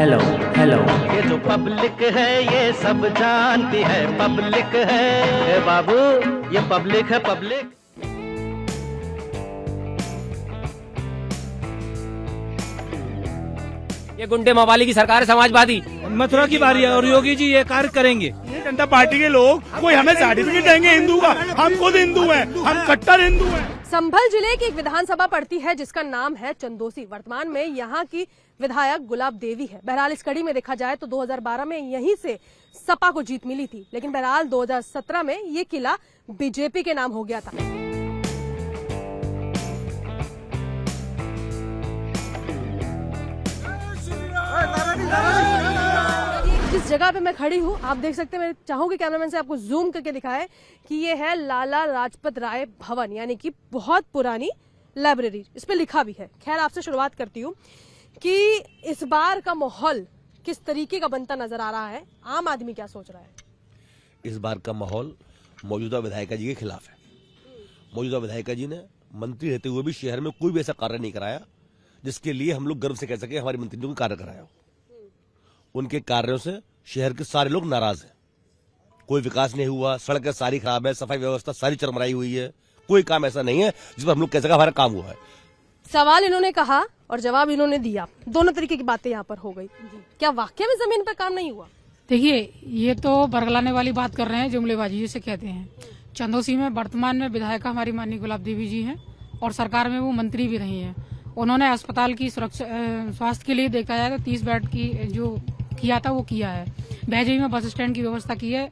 Hello hello. ये जो public है ये सब जानती है, पब्लिक है ए बाबू, ये पब्लिक है पब्लिक। ये गुंडे मवाली की सरकार है, समाजवादी। मथुरा की बारी है और योगी जी ये कार्य करेंगे। ये जनता पार्टी के लोग कोई हमें सर्टिफिकेट देंगे हिंदू का, हम खुद हिंदू हैं, हम कट्टर हिंदू हैं। संभल जिले की एक विधानसभा पड़ती है जिसका नाम है चंदोसी। वर्तमान में यहाँ की विधायक गुलाब देवी है। बहरहाल इस कड़ी में देखा जाए तो 2012 में यहीं से सपा को जीत मिली थी, लेकिन बहरहाल 2017 में ये किला बीजेपी के नाम हो गया था। जिस जगह पे मैं खड़ी हूँ आप देख सकते हैं, मैं चाहूंगी कैमरामैन से आपको जूम करके दिखाए कि ये है लाला लाजपत राय भवन, यानी कि बहुत पुरानी लाइब्रेरी। इस पे लिखा भी है। खैर आपसे शुरुआत करती हूँ कि इस बार का माहौल किस तरीके का बनता नजर आ रहा है, आम आदमी क्या सोच रहा है? इस बार का माहौल मौजूदा विधायिका जी के खिलाफ है। मौजूदा विधायिका जी ने मंत्री रहते हुए भी शहर में कोई भी ऐसा कार्य नहीं कराया जिसके लिए हम लोग गर्व से कह सके हमारे मंत्री ने कोई कार्य कराया हो। उनके कार्यों से शहर के सारे लोग नाराज हैं। कोई विकास नहीं हुआ, सड़कें सारी खराब है, सफाई व्यवस्था सारी चरमराई हुई है। कोई काम ऐसा नहीं है जिस पर हम लोग कह सके हमारा काम हुआ है। सवाल इन्होंने कहा और जवाब इन्होंने दिया, दोनों तरीके की बातें यहाँ पर हो गई। क्या वाकई में जमीन पर काम नहीं हुआ? देखिए, ये तो बरगलाने वाली बात कर रहे हैं, जुमलेबाजी जिसे कहते हैं। चंदोसी में वर्तमान में विधायिका हमारी माननीय गुलाब देवी जी हैं और सरकार में वो मंत्री भी रही हैं। उन्होंने अस्पताल की सुरक्षा स्वास्थ्य के लिए देखा जाए तो 30 बेड की जो किया था वो किया है। बहजई में बस स्टैंड की व्यवस्था की है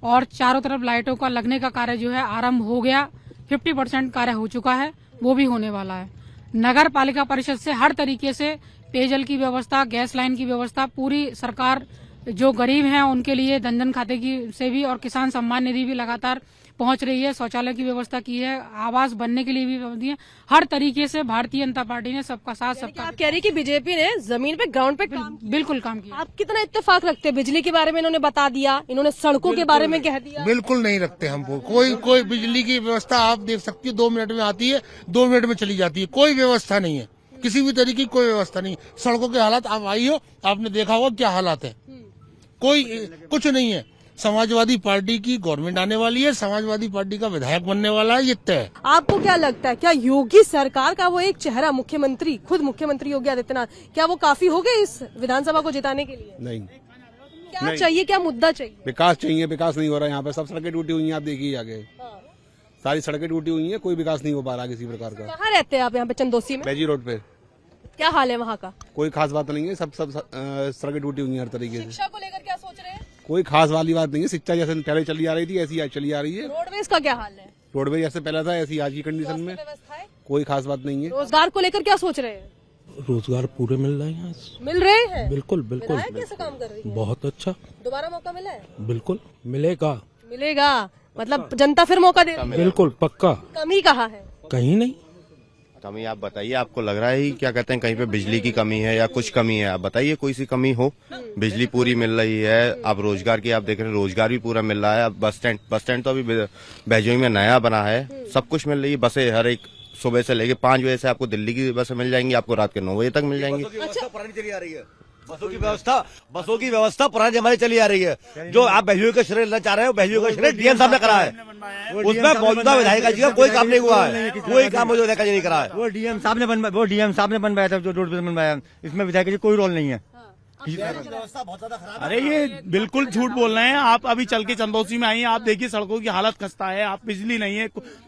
और चारों तरफ लाइटों का लगने का कार्य जो है आरंभ हो गया। 50% कार्य हो चुका है, वो भी होने वाला है। नगर पालिका परिषद से हर तरीके से पेयजल की व्यवस्था, गैस लाइन की व्यवस्था पूरी सरकार, जो गरीब हैं उनके लिए धन खाते की से भी और किसान सम्मान निधि भी लगातार पहुंच रही है। शौचालय की व्यवस्था की है, आवास बनने के लिए भी व्यवस्था है। हर तरीके से भारतीय जनता पार्टी ने सबका साथ सबका। आप कह रही कि बीजेपी ने जमीन पे, ग्राउंड पे बिल्कुल काम किया। आप कितना इत्तेफाक रखते हैं? बिजली के बारे में इन्होंने बता दिया, इन्होंने सड़कों के बारे में कह दिया। बिल्कुल नहीं रखते हमको। कोई बिजली की व्यवस्था आप देख सकती है, 2 मिनट में आती है, 2 मिनट में चली जाती है। कोई व्यवस्था नहीं है, किसी भी तरीके की कोई व्यवस्था नहीं। सड़कों के हालात आप आई हो, आपने देखा होगा क्या हालात है। कोई कुछ नहीं है। समाजवादी पार्टी की गवर्नमेंट आने वाली है, समाजवादी पार्टी का विधायक बनने वाला है, ये तय है। आपको क्या लगता है, क्या योगी सरकार का वो एक चेहरा, मुख्यमंत्री, खुद मुख्यमंत्री योगी आदित्यनाथ, क्या वो काफी हो गए इस विधानसभा को जिताने के लिए? नहीं। क्या चाहिए, क्या मुद्दा चाहिए? विकास चाहिए। विकास नहीं हो रहा है यहाँ पे। सब सड़कें टूटी हुई हैं, आप देखिए आगे सारी सड़कें टूटी हुई हैं, कोई विकास नहीं हो पा रहा किसी प्रकार का। कहाँ रहते हैं आप? यहाँ पे चंदोसी में? बैजी रोड पे। क्या हाल है वहाँ का? कोई खास बात नहीं है, सब सड़कें टूटी हुई हैं हर तरीके से। शिक्षा को लेकर क्या सोच रहे हैं? कोई खास वाली बात नहीं है। शिक्षा जैसे पहले चली आ रही थी ऐसी आज चली आ रही है। रोडवेज का क्या हाल है? रोडवेज जैसे पहला था ऐसी आज की कंडीशन में कोई खास बात नहीं है। रोजगार को लेकर क्या सोच रहे हैं? रोजगार पूरे मिल रहे हैं यहाँ से। मिल रहे हैं? बिल्कुल बिल्कुल। कैसे काम कर रही है? बहुत अच्छा। दोबारा मौका मिला है? बिल्कुल मिलेगा। मिलेगा मतलब जनता फिर मौका दे? बिल्कुल पक्का। कमी कहाँ है? कहीं नहीं। कमी आप बताइए, आपको लग रहा है क्या कहते हैं कहीं पे बिजली की कमी है या कुछ कमी है? आप बताइए कोई सी कमी हो। बिजली पूरी मिल रही है। आप रोजगार की आप देख रहे हैं, रोजगार भी पूरा मिल रहा है। अब बस स्टैंड तो अभी बहजोई में नया बना है। सब कुछ मिल रही है। बसें हर एक सुबह से लेके 5 बजे से आपको दिल्ली की बसें मिल जाएंगी, आपको रात के 9 बजे तक मिल जाएंगी। पुरानी चली आ रही है। बसों की व्यवस्था पुराने जमाने चली आ रही है। जो आप बहजोई का श्रेय लेना चाह रहे हो, बहजोई का श्रेय डीएम साहब ने करा है। उसमें मौजूदा विधायिका जी का कोई काम नहीं हुआ है। कोई काम मौजूदा विधायिका जी नहीं करा है। वो डीएम साहब ने बनवाया था, जो रोड पे बनवाया। इसमें विधायक जी कोई रोल नहीं है। व्यवस्था बहुत ज्यादा खराब है। अरे ये बिल्कुल झूठ बोल रहे हैं। आप अभी चल के चंदोसी में आई हैं, आप देखिए सड़कों की हालत खस्ता है। आप बिजली नहीं है,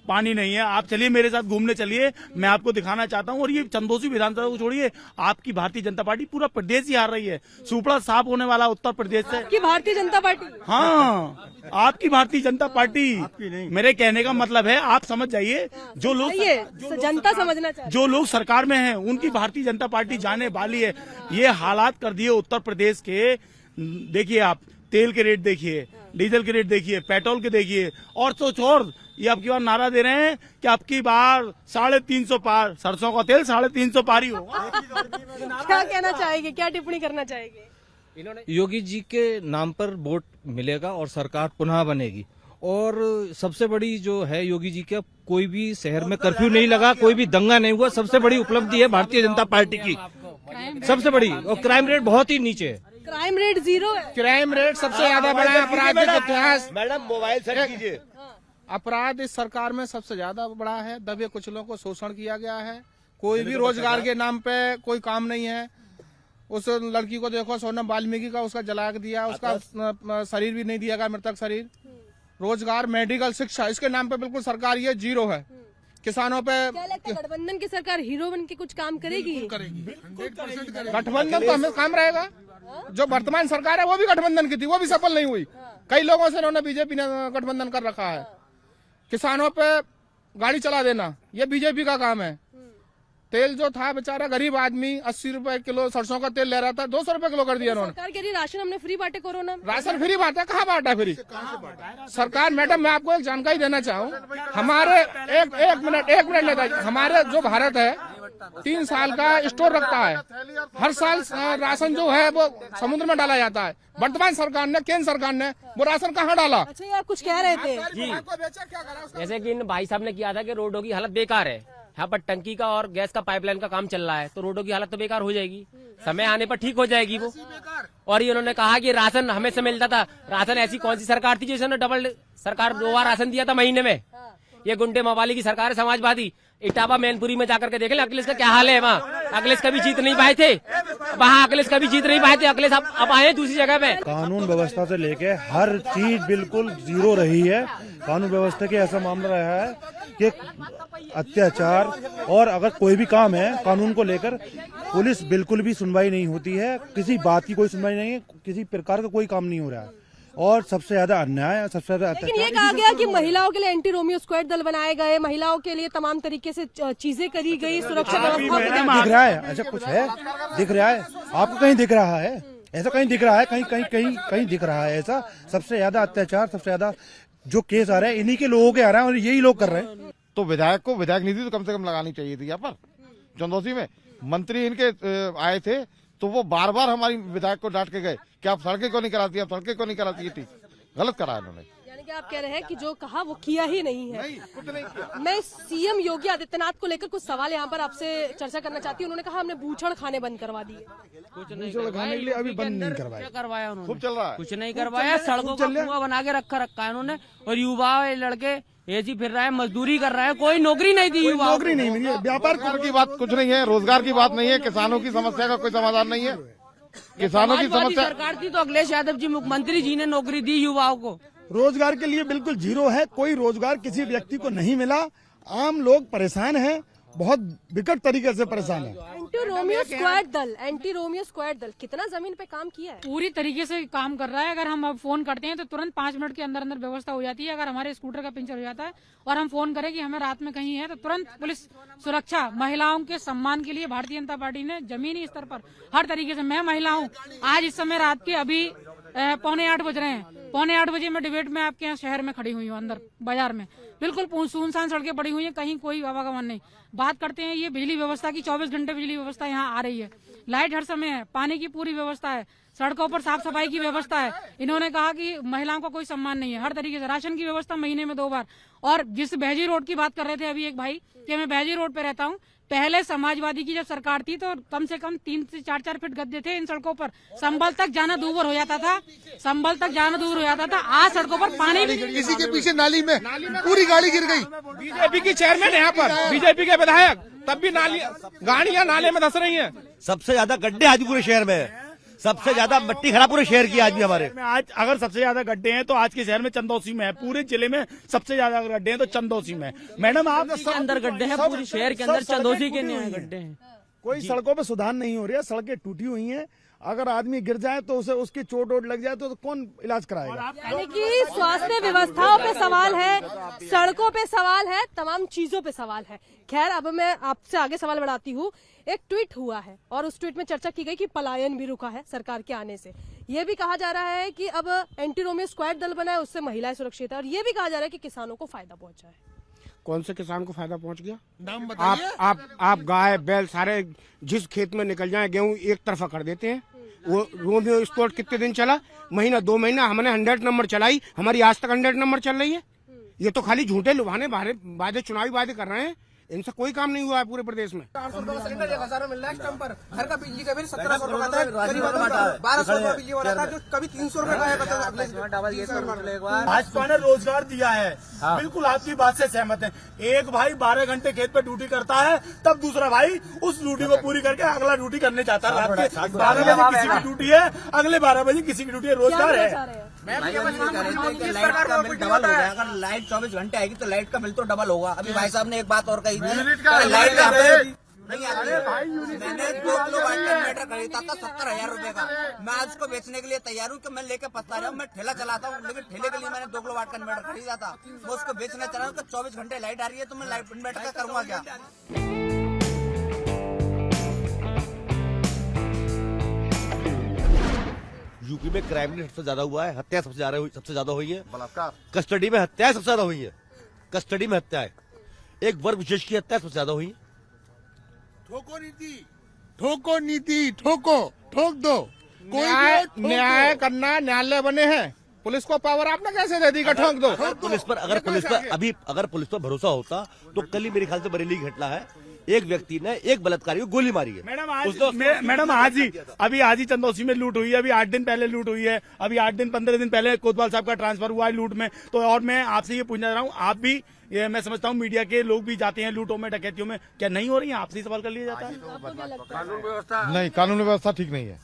पानी नहीं है। आप चलिए मेरे साथ घूमने चलिए, मैं आपको दिखाना चाहता हूँ। और ये चंदोसी विधानसभा को छोड़िए, आपकी भारतीय जनता पार्टी पूरा प्रदेश ही हार रही है। सुपड़ा साफ होने वाला उत्तर प्रदेश से। आपकी भारतीय जनता पार्टी? हाँ, आपकी भारतीय जनता पार्टी। मेरे कहने का मतलब है आप समझ जाइए, जो लोग जनता समझना चाहिए, जो लोग सरकार में हैं उनकी भारतीय जनता पार्टी जाने वाली है। ये हालात कर दिए उत्तर प्रदेश के। देखिए आप तेल के रेट देखिए, डीजल के रेट देखिए, पेट्रोल के देखिए, और तो छोड़ ये आपकी बार नारा दे रहे हैं कि आपकी बार 350 पार, सरसों का तेल 350 पार ही होगा। क्या कहना चाहेंगे, क्या टिप्पणी करना चाहेंगे? योगी जी के नाम पर वोट मिलेगा और सरकार पुनः बनेगी। और सबसे बड़ी जो है योगी जी का, कोई भी शहर में कर्फ्यू नहीं लगा, कोई भी दंगा नहीं हुआ। सबसे बड़ी उपलब्धि है भारतीय जनता पार्टी की। सबसे बड़ी, और क्राइम रेट बहुत ही नीचे है। क्राइम रेट 0 है। क्राइम रेट सबसे ज्यादा बढ़ा है, अपराधिक इतिहास। मैडम मोबाइल सेट कीजिए। अपराध इस सरकार में सबसे ज्यादा बढ़ा है। दबे कुचलों को शोषण किया गया है। कोई भी रोजगार के नाम पे कोई काम नहीं है। उस लड़की को देखो, सोनम वाल्मीकि का, उसका जला के दिया, उसका शरीर भी नहीं दिया गया, मृतक शरीर। रोजगार, मेडिकल, शिक्षा, इसके नाम पे बिल्कुल सरकार ये 0 है। किसानों पे क्या लगता है गठबंधन की सरकार हीरो बन के कुछ काम करेगी? गठबंधन तो हमें काम रहेगा। जो वर्तमान सरकार है वो भी गठबंधन की थी, वो भी सफल नहीं हुई। कई लोगों से उन्होंने बीजेपी ने गठबंधन कर रखा है। किसानों पे गाड़ी चला देना ये बीजेपी का काम है। तेल जो था, बेचारा गरीब आदमी 80 रुपए किलो सरसों का तेल ले रहा था, 200 रुपए किलो कर दिया उन्होंने। सरकार कह रही राशन हमने फ्री बांटे कोरोना में। राशन फ्री बांटा, कहाँ बांटा फ्री? सरकार, मैडम मैं आपको एक जानकारी देना चाहूँ। हमारे एक मिनट लेता है। हमारे जो भारत है 3 साल का स्टोर रखता है। हर साल राशन जो है वो समुद्र में डाला जाता है। वर्तमान सरकार ने, केंद्र सरकार ने वो राशन कहाँ डाला? अच्छा, ये आप कुछ कह रहे थे जी। जैसे कि इन भाई साहब ने किया था कि रोडों की हालत बेकार है। यहाँ पर टंकी का और गैस का पाइपलाइन का काम चल रहा है, तो रोडों की हालत तो बेकार हो जाएगी। समय आने पर ठीक हो जाएगी वो। और ये उन्होंने कहा कि राशन हमें से मिलता था। राशन ऐसी कौन सी सरकार थी जिसने डबल सरकार 2 बार राशन दिया था महीने में? ये गुंडे मवाली की सरकार है, समाजवादी। इटावा मैनपुरी में जाकर के देख ले अखिलेश का क्या हाल है। वहाँ अखिलेश कभी जीत नहीं पाए थे, वहाँ अखिलेश कभी जीत नहीं पाए थे। अखिलेश अब आए दूसरी जगह पे। कानून व्यवस्था से लेके हर चीज बिल्कुल 0 रही है। कानून व्यवस्था के ऐसा मामला रहा है कि अत्याचार, और अगर कोई भी काम है कानून को लेकर, पुलिस बिल्कुल भी सुनवाई नहीं होती है। किसी बात की कोई सुनवाई नहीं है, किसी प्रकार का कोई काम नहीं हो रहा है। और सबसे ज्यादा अन्याय, सबसे ज्यादा लेकिन ये कहा गया कि महिलाओं के लिए एंटी रोमियो स्क्वाड दल बनाए गए, महिलाओं के लिए तमाम तरीके से चीजें करी गई, सुरक्षा व्यवस्था दिख रहा है। ऐसा कुछ है? दिख रहा है आपको? कहीं दिख रहा है ऐसा? कहीं दिख रहा है? कहीं दिख रहा है ऐसा? सबसे ज्यादा अत्याचार, सबसे ज्यादा जो केस आ रहे हैं इन्हीं के लोगों के आ रहे हैं, और यही लोग कर रहे हैं। तो विधायक को विधायक निधि तो कम से कम लगानी चाहिए थी। यहाँ पर चंदौसी में मंत्री इनके आए थे, तो वो बार बार हमारी विधायक को डांट के गए कि आप सड़कें क्यों नहीं कराती, आप सड़कें क्यों नहीं कराती। ठीक, गलत करा इन्होंने। यानी कि आप कह रहे हैं कि जो कहा वो किया ही नहीं है। कुछ नहीं किया। मैं सीएम योगी आदित्यनाथ को लेकर कुछ सवाल यहाँ पर आपसे चर्चा करना चाहती हूँ। उन्होंने कहा हमने बूचड़ खाने बंद करवा दिए। बूचड़ खाने के लिए अभी बंद नहीं करवाया उन्होंने, खूब चल रहा है। कुछ नहीं करवाया। सड़कों का कुआं बना के रखा है उन्होंने। और युवा लड़के ऐसी फिर रहा है, मजदूरी कर रहा है, कोई नौकरी नहीं दी, युवा नौकरी नहीं मिली। व्यापार की बात कुछ नहीं है, रोजगार की बात नहीं है, किसानों की समस्या का कोई समाधान नहीं है। किसानों की समस्या, सरकार थी तो अखिलेश यादव जी मुख्यमंत्री जी ने नौकरी दी युवाओं को। रोजगार के लिए बिल्कुल 0 है। कोई रोजगार किसी व्यक्ति को नहीं मिला। आम लोग परेशान हैं, बहुत विकट तरीके से परेशान है। एंटी रोमियो स्क्वाड दल कितना जमीन पे काम किया है? पूरी तरीके से काम कर रहा है। अगर हम अब फोन करते हैं तो तुरंत 5 मिनट के अंदर अंदर व्यवस्था हो जाती है। अगर हमारे स्कूटर का पंचर हो जाता है और हम फोन करें कि हमें रात में कहीं है, तो तुरंत पुलिस सुरक्षा, महिलाओं के सम्मान के लिए भारतीय जनता पार्टी ने जमीनी स्तर पर हर तरीके से। मैं महिला हूँ, आज इस समय रात के अभी 7:45 बज रहे हैं। 7:45 बजे मैं डिबेट में आपके यहाँ शहर में खड़ी हुई हूँ, अंदर बाजार में बिल्कुल सुनसान सड़कें पड़ी हुई हैं, कहीं कोई आवागमन नहीं। बात करते हैं ये बिजली व्यवस्था की, 24 घंटे बिजली व्यवस्था यहाँ आ रही है, लाइट हर समय है, पानी की पूरी व्यवस्था है, सड़कों पर साफ सफाई की व्यवस्था है। इन्होंने कहा कि महिलाओं का कोई सम्मान नहीं है, हर तरीके से राशन की व्यवस्था महीने में 2 बार। और जिस बहजी रोड की बात कर रहे थे अभी एक भाई कि मैं बहजी रोड पे रहता हूँ, पहले समाजवादी की जब सरकार थी तो कम से कम 3 से 4 फीट गड्ढे थे इन सड़कों पर। संभल तक जाना दूभर हो जाता था। आज सड़कों पर पानी भी, किसी के पीछे नाली में पूरी गाड़ी गिर गई। बीजेपी की चेयरमैन यहाँ पर, बीजेपी के विधायक, तब भी गाड़ियां नाले में धंस रही हैं। सबसे ज्यादा गड्ढे आज पूरे शहर में है। सबसे ज्यादा मिट्टी खराब पूरे शहर की आज भी हमारे। आज अगर सबसे ज्यादा गड्ढे हैं तो आज के शहर में चंदौसी में है। पूरे जिले में सबसे ज्यादा गड्ढे हैं तो चंदौसी में। मैडम आप अंदर गड्ढे हैं, पूरे शहर के अंदर चंदौसी के गड्ढे हैं। कोई सड़कों पे सुधार नहीं हो रही है, सड़कें टूटी हुई हैं। अगर आदमी गिर जाए तो उसे उसकी चोट वोट लग जाए तो कौन इलाज कराएगा? यानी कि स्वास्थ्य व्यवस्थाओं पे सवाल है, सड़कों पे सवाल है, तमाम चीजों पे सवाल है। खैर, अब मैं आपसे आगे सवाल बढ़ाती हूँ। एक ट्वीट हुआ है और उस ट्वीट में चर्चा की गई कि पलायन भी रुका है सरकार के आने से। ये भी कहा जा रहा है कि अब एंटी रोमियो स्क्वाड दल बना है, उससे महिलाएं सुरक्षित है, और ये भी कहा जा रहा है कि किसानों को फायदा पहुंचा है। कौन से किसान को फायदा पहुंच गया? नाम बताइए। आप गाय बैल सारे जिस खेत में निकल जाए, गेहूं एक तरफा कर देते हैं। वो रोमियो स्क्वाड कितने दिन चला? महीना 2 महीना। हमने 100 नंबर चलाई, हमारी आज तक 100 नंबर चल रही है। ये तो खाली झूठे लुभाने वादे, चुनावी वादे कर रहे हैं। इनसे कोई काम नहीं हुआ है पूरे प्रदेश में। 400 रुपए का सिलेंडर 1000 मिल रहा है टाइम पर। घर का बिजली का बिल 1700 रुपए का था, करीब 1200 रुपए बिजली हो रहा था, जो कभी 300 रुपए का है। भाजपा ने रोजगार दिया है, बिल्कुल आपकी बात से सहमत है। एक भाई 12 घंटे खेत पे ड्यूटी करता है, तब दूसरा भाई उस ड्यूटी को पूरी करके अगला ड्यूटी करने जाता है। रात के 12 बजे किसी की ड्यूटी है, अगले 12 बजे किसी की ड्यूटी है। रोजगार है। डबल हो गया। अगर लाइट 24 घंटे आएगी तो लाइट का बिल तो डबल होगा। अभी भाई साहब ने एक बात और कही थी, लाइट का बिल नहीं आती है। मैंने 2 किलो वाट का इन्वर्टर खरीदा था 70,000 रुपए का। मैं आज उसको बेचने के लिए तैयार हूँ कि मैं लेके पछता रहा हूँ। मैं ठेला चलाता हूँ, लेकिन ठेले के लिए मैंने 2 किलो वाट का इन्वर्टर खरीदा था। मैं उसको बेचने चला हूँ, 24 घंटे लाइट आ रही है, तो मैं लाइट इन्वर्टर का करूँगा क्या? यूपी में क्राइम रेट सबसे ज्यादा हुआ है, हत्या सबसे ज्यादा हुई है, कस्टडी में हत्याएं सबसे ज्यादा हुई है। कस्टडी में हत्याएं, एक वर्ग विशेष की हत्या सबसे ज्यादा हुई है। ठोको नीति, ठोक दो। न्याय करना, न्यायालय बने हैं, पुलिस को पावर आपने कैसे दे दी कि ठोक दो? अगर पुलिस पर भरोसा होता तो कल ही मेरे ख्याल से बरेली की घटना है, एक व्यक्ति ने एक बलात्कारी को गोली मारी है। मैडम आज ही चंदौसी में लूट हुई है, अभी 8 दिन पहले लूट हुई है, अभी 8 दिन 15 दिन पहले कोतवाल साहब का ट्रांसफर हुआ है लूट में। तो और मैं आपसे ये पूछना चाह रहा हूँ, आप भी ये मैं समझता हूँ मीडिया के लोग भी जाते हैं लूटों में, डकैतियों में, क्या नहीं हो रही है? आपसे ही सवाल कर लिया जाता है। कानून व्यवस्था नहीं, कानून व्यवस्था ठीक नहीं है।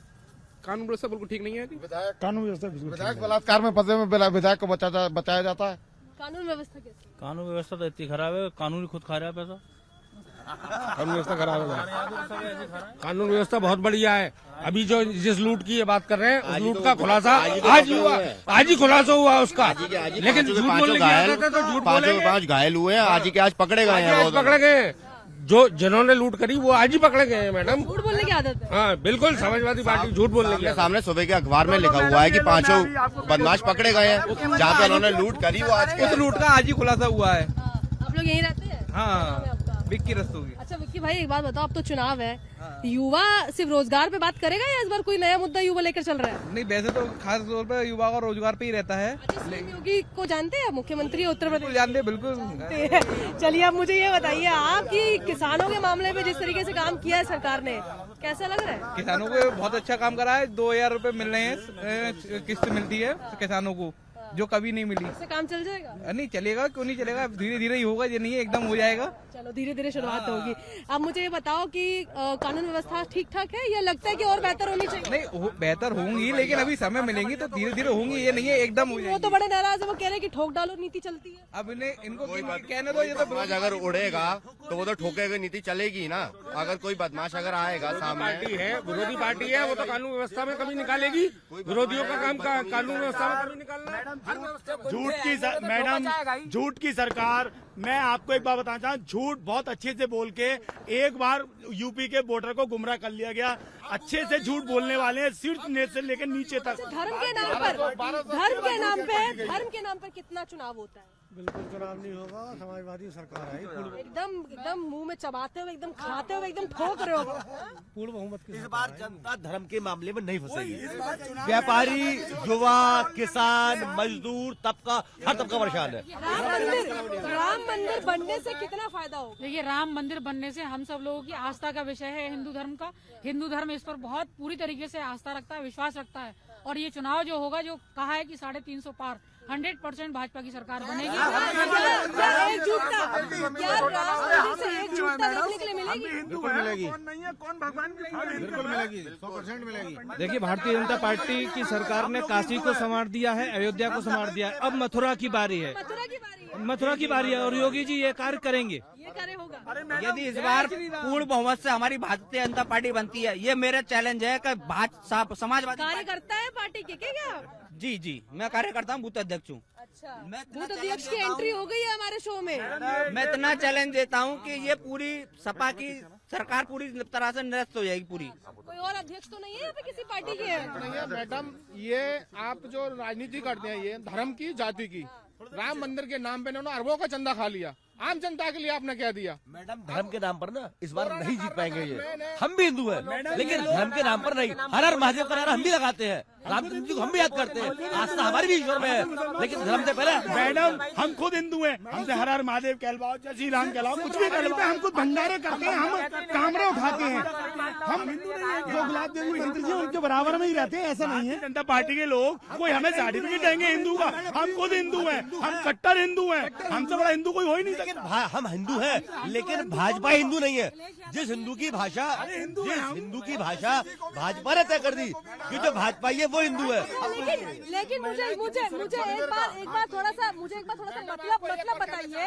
कानून व्यवस्था बिल्कुल ठीक नहीं है। कानून व्यवस्था विधायक बलात्कार में फंसे में विधायक को बचाया जाता है। कानून व्यवस्था कैसी? कानून व्यवस्था तो इतनी खराब है, कानून ही खुद खा रहा है पैसा। कानून व्यवस्था खराब है। कानून व्यवस्था बहुत बढ़िया है। अभी जो जिस लूट की ये बात कर रहे हैं, उस लूट का खुलासा आज ही खुलासा हुआ उसका। लेकिन झूठ बोलने की आदत है, तो झूठ बोलेंगे। 5 घायल हुए हैं, आज पकड़े गए हैं। पकड़े गए जो जिन्होंने लूट करी वो आज ही पकड़े गए हैं मैडम। झूठ बोलने की आदत है। हाँ बिल्कुल, समाजवादी पार्टी झूठ बोलने की। सामने सुबह के अखबार में लिखा हुआ है कि 5 बदमाश पकड़े गए हैं, जहाँ पे उन्होंने लूट करी वो आज उस लूट का आज ही खुलासा हुआ है। आप लोग यहीं रहते हैं? हाँ, विक्की रस्तोगी। अच्छा विक्की भाई, एक बात बताओ, अब तो चुनाव है, युवा सिर्फ रोजगार पे बात करेगा या इस बार कोई नया मुद्दा युवा लेकर चल रहा है? नहीं, वैसे तो खास तौर पर युवा का रोजगार पे ही रहता है। सीएम योगी को जानते हैं, मुख्यमंत्री उत्तर प्रदेश? जानते हैं, बिल्कुल। चलिए अब मुझे ये बताइए, आपकी किसानों के मामले में जिस तरीके से काम किया है सरकार ने, कैसा लग रहा है? किसानों को बहुत अच्छा काम करा है। 2000 रुपए मिल रहे हैं, किस्त मिलती है किसानों को, जो कभी नहीं मिली। इससे काम चल जाएगा? नहीं चलेगा, क्यों नहीं चलेगा, धीरे धीरे ही होगा, ये नहीं है एकदम हो जाएगा। चलो धीरे धीरे शुरुआत होगी। अब मुझे ये बताओ कि कानून व्यवस्था ठीक ठाक है या लगता है कि और बेहतर होनी चाहिए? नहीं, बेहतर होंगी, लेकिन अभी समय मिलेंगी तो धीरे धीरे होंगी, ये नहीं है एकदम हो जाएगी। वो तो बड़े नाराज है, वो कह रहे हैं कि ठोक डालो नीति चलती है। अब इनको कहने दो, ये तो अगर उड़ेगा तो वो तो ठोकेगा, नीति चलेगी ना। अगर कोई बदमाश अगर आएगा सामने, विरोधी पार्टी है, वो तो कानून व्यवस्था में कभी निकालेगी। विरोधियों का काम कानून व्यवस्था में कभी निकालना है। झूठ की सरकार। मैं आपको एक बात बताना चाहूँ, झूठ बहुत अच्छे से बोल के एक बार यूपी के वोटर को गुमराह कर लिया गया। अच्छे से झूठ बोलने वाले हैं, शीर्ष नेता से लेकर नीचे तक। धर्म के नाम पर कितना चुनाव होता है? बिल्कुल चुनाव नहीं होगा, समाजवादी सरकार है। एकदम मुंह में चबाते हुए, एकदम खाते हुए, एकदम ठोक रहे हो। पूर्ण बहुमत की इस बार जनता धर्म के मामले में नहीं फंसेगी। व्यापारी, युवा, किसान, मजदूर, तबका, हर तबका परेशान है। राम मंदिर बनने से कितना फायदा होगा? देखिए, राम मंदिर बनने से हम सब लोगों की आस्था का विषय है हिंदू धर्म का। हिंदू धर्म इस पर बहुत पूरी तरीके से आस्था रखता है, विश्वास रखता है। और ये चुनाव जो होगा, जो कहा है कि 350 पार, 100% भाजपा की सरकार बनेगी। बिल्कुल मिलेगी, कौन भगवान की बिल्कुल मिलेगी, 100% मिलेगी। देखिए, भारतीय जनता पार्टी की सरकार ने काशी को संवार दिया है, अयोध्या को संवार दिया है, अब मथुरा की बारी है। और योगी जी ये कार्य करेंगे। ये कार्य होगा यदि इस बार पूर्ण बहुमत से हमारी भारतीय जनता पार्टी बनती है। ये मेरा चैलेंज है कि समाजवादी कार्यकर्ता है पार्टी के क्या? जी, मैं कार्यकर्ता हूँ, बूथ अध्यक्ष हूँ। अच्छा, बूथ अध्यक्ष की एंट्री हो गई है हमारे शो में। मैं इतना चैलेंज देता हूँ कि ये पूरी सपा की सरकार पूरी तरह से निरस्त हो जाएगी पूरी। कोई और अध्यक्ष तो नहीं है यहाँ पे किसी पार्टी के? नहीं है मैडम, ये आप जो राजनीति करते हैं, ये धर्म की, जाति की, राम मंदिर के नाम पे इन्होंने अरबों का चंदा खा लिया। आम जनता के लिए आपने क्या दिया? मैडम धर्म के नाम पर ना इस बार नहीं जीत पाएंगे ये। हम भी हिंदू हैं लेकिन धर्म के नाम पर नहीं। हर हर महादेव का नारा हम भी लगाते हैं, रामचंद्र जी को हम भी याद करते हैं, आस्था हमारी भी ईश्वर में है, लेकिन धर्म से पहले। मैडम हम खुद हिंदू हैं, हमसे हर हर महादेव कहलवाओ, जय श्री राम कहलाओ, कुछ भी कहलवाओ, हम खुद भंडारे करते हैं, हम कैमरे उठाते हैं। हम हिंदू नहीं है। जो गुलाब देवी मंत्री जी उनके बराबर में ही रहते हैं, ऐसा नहीं है। जनता पार्टी के लोग कोई हमें सर्टिफिकेट देंगे हिंदू का? हम खुद हिंदू हैं, हम कट्टर हिंदू हैं, हमसे बड़ा हिंदू कोई हो ही नहीं सकता। हम हिंदू हैं लेकिन भाजपा हिंदू नहीं है। जिस हिंदू की भाषा भाजपा ने तय कर दी कि जो भाजपा है वो हिंदू है। लेकिन मुझे एक बार थोड़ा सा मतलब बताइए,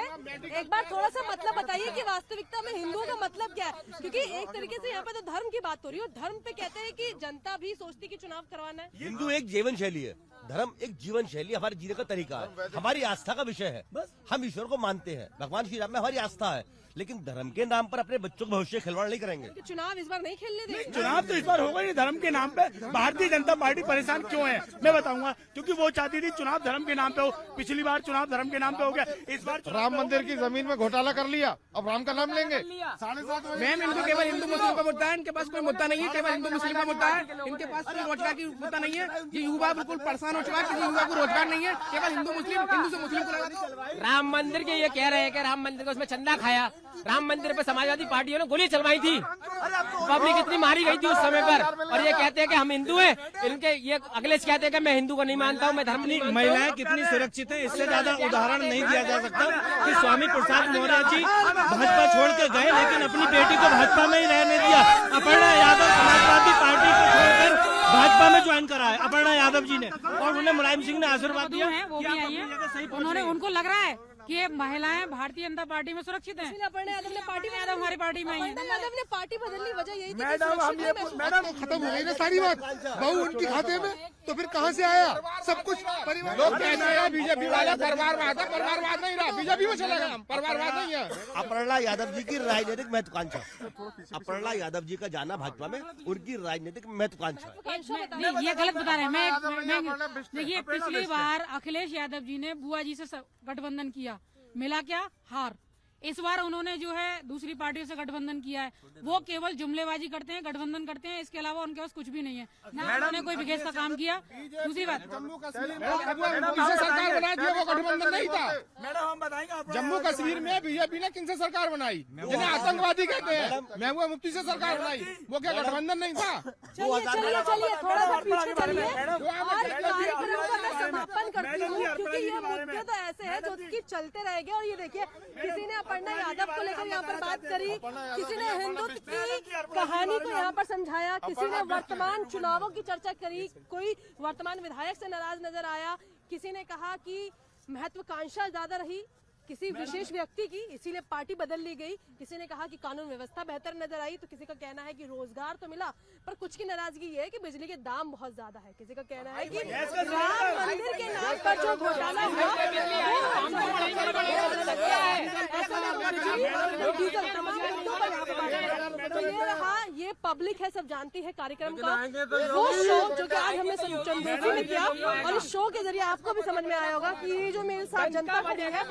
एक बार थोड़ा सा मतलब बताइए कि वास्तविकता में हिंदुओं का मतलब क्या है? क्योंकि एक तरीके से यहाँ पे तो धर्म की बात हो रही है, और धर्म पे कहते हैं कि जनता भी सोचती कि चुनाव करवाना है। हिंदू एक जीवन शैली है, धर्म एक जीवन शैली, हमारे जीने का तरीका है, हमारी आस्था का विषय है। हम ईश्वर को मानते हैं, भगवान श्री राम में हमारी आस्था है, लेकिन धर्म के नाम पर अपने बच्चों का भविष्य खिलवाड़ नहीं करेंगे। चुनाव इस बार नहीं खेलने देंगे। चुनाव तो इस बार होगा ही धर्म के नाम पे। भारतीय जनता पार्टी परेशान क्यों है मैं बताऊंगा, क्योंकि वो चाहती थी चुनाव धर्म के नाम पे हो। पिछली बार चुनाव धर्म के नाम पे हो गया, इस बार राम मंदिर की जमीन में घोटाला कर लिया, अब राम का नाम लेंगे। मैम इनको केवल हिंदू मुस्लिम का मुद्दा है, इनके पास कोई मुद्दा नहीं है, केवल हिंदू मुस्लिम का मुद्दा है। इनके पास कोई रोजगार की मुद्दा नहीं है। ये युवा बिल्कुल परेशान हो चुका है, किसी युवा को रोजगार नहीं है, केवल हिंदू से मुस्लिम को लगा दी। राम मंदिर के ये कह रहे हैं कि राम मंदिर का उसमें चंदा खाया, राम मंदिर पे समाजवादी पार्टियों ने गोली चलवाई थी, पब्लिक इतनी मारी गई थी उस समय पर, और ये कहते हैं कि हम हिंदू हैं। इनके ये अखिलेश कहते हैं कि मैं हिंदू को नहीं मानता हूँ, मैं धर्म नहीं मानता हूं। महिलाएं कितनी सुरक्षित है, इससे ज्यादा उदाहरण नहीं दिया जा सकता कि स्वामी प्रसाद मौर्य जी भाजपा छोड़ के गए लेकिन अपनी बेटी को भाजपा में ही रहने दिया। अपर्णा यादव समाजवादी पार्टी को छोड़कर भाजपा में ज्वाइन करा है अपर्णा यादव जी ने, और उन्हें मुलायम सिंह ने आशीर्वाद दिया है, वो भी आई है। उन्होंने उनको लग रहा है कि ये महिलाएं भारतीय जनता पार्टी में सुरक्षित हैं। अपर्णा यादव ने पार्टी में हमारी पार्टी में आई है। अपर्णा यादव ने पार्टी बदलनी वजह यही थी। मैडम खत्म हो गई ना सारी बात, बहू उनके खाते में, तो फिर कहाँ से आया सब कुछ? लोग कहते हैं बीजेपी वाला परिवारवाद है, परिवारवाद नहीं रहा, बीजेपी में चला गया, परिवारवाद नहीं है। अपर्णा यादव जी की राजनीतिक महत्वाकांक्षा, अपर्णा यादव जी का जाना भाजपा में उनकी राजनीतिक महत्वाकांक्षा है। ये गलत बता रहे हैं। मैं देखिए, पिछली बार अखिलेश यादव जी ने बुआ जी से गठबंधन किया, मिला क्या? हार। इस बार उन्होंने जो है दूसरी पार्टियों से गठबंधन किया है। वो केवल जुमलेबाजी करते हैं, गठबंधन करते हैं, इसके अलावा उनके पास कुछ भी नहीं है। ना उन्होंने कोई विकास का काम किया। दूसरी बात, जम्मू कश्मीर सरकार बनाई थी, वो गठबंधन नहीं था। मैडम हम बताएंगे, जम्मू कश्मीर में बीजेपी ने किनसे सरकार बनाई? जिन्हें आतंकवादी कहते हैं, महबूबा मुफ्ती से सरकार बनाई, वो क्या गठबंधन नहीं था? चलिए थोड़ा सा पीछे चलिए और कार्यक्रम का मैं समापन करती हूँ, क्योंकि ये मुद्दे तो ऐसे हैं जो कि चलते रहेंगे। और ये देखिए, किसी ने अपर्णा यादव को लेकर यहाँ पर बात करी, किसी ने हिंदुत्व की कहानी को यहाँ पर समझाया, किसी ने वर्तमान चुनावों की चर्चा करी, कोई वर्तमान विधायक से नाराज नजर आया, किसी ने कहा कि महत्वाकांक्षा ज्यादा रही किसी विशेष व्यक्ति की, इसीलिए पार्टी बदल ली गई। किसी ने कहा कि कानून व्यवस्था बेहतर नजर आई, तो किसी का कहना है कि रोजगार तो मिला, पर कुछ की नाराजगी ये है कि बिजली के दाम बहुत ज्यादा है। किसी का कहना है कि राम मंदिर के नाम पर जो घोटाला हुआ, तो ये रहा, ये पब्लिक है, सब जानती है कार्यक्रम का वो शो जो कि आज हमने चंदोसी में किया, और इस शो के जरिए आपको भी समझ में आया होगा कि ये जो मेरे साथ जनता खड़ी है क्या